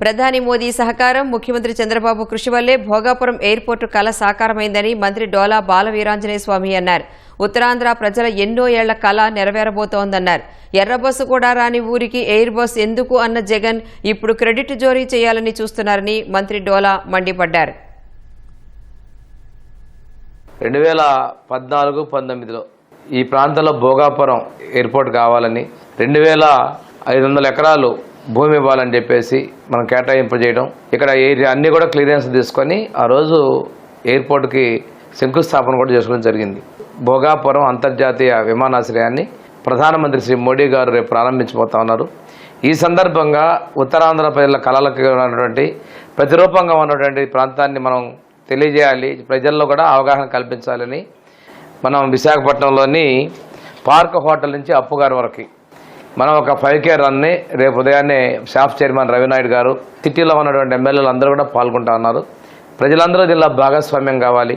ప్రధాని మోదీ సహకారం, ముఖ్యమంత్రి చంద్రబాబు కృషి వల్లే భోగాపురం ఎయిర్పోర్టు కల సాకారమైందని మంత్రి డోలా బాలవీరాంజనేయ స్వామి అన్నారు. ఉత్తరాంధ్ర ప్రజల ఎన్నో ఏళ్ల కళ నెరవేరబోతోందన్నారు. ఎర్రబస్సు కూడా రాని ఊరికి ఎయిర్ బస్ ఎందుకు అన్న జగన్ ఇప్పుడు క్రెడిట్ జోరీ చేయాలని చూస్తున్నారని మంత్రి డోలా మండిపడ్డారు. 2014-19లో ఈ ప్రాంతంలో భోగాపురం ఎయిర్పోర్ట్ కావాలని 2500 ఎకరాలు భూమి ఇవ్వాలని చెప్పేసి మనం కేటాయింపు చేయడం, ఇక్కడ అన్నీ కూడా క్లియరెన్స్ తీసుకొని ఆ రోజు ఎయిర్పోర్ట్కి శంకుస్థాపన కూడా చేసుకోవడం జరిగింది. భోగాపురం అంతర్జాతీయ విమానాశ్రయాన్ని ప్రధానమంత్రి శ్రీ మోడీ గారు రేపు ప్రారంభించబోతా ఉన్నారు. ఈ సందర్భంగా ఉత్తరాంధ్ర ప్రజల కళలకు ఉన్నటువంటి ప్రతిరూపంగా ఉన్నటువంటి ప్రాంతాన్ని మనం తెలియజేయాలి, ప్రజల్లో కూడా అవగాహన కల్పించాలని మనం విశాఖపట్నంలోని పార్క్ హోటల్ నుంచి అప్పుగారి వరకు మనం ఒక 5K రన్ని రేపు ఉదయాన్నే షాప్ చైర్మన్ రవినాయుడు గారు, సిటీలో ఉన్నటువంటి ఎమ్మెల్యేలు అందరూ కూడా పాల్గొంటా ఉన్నారు. ప్రజలందరూ దీనిలో భాగస్వామ్యం కావాలి.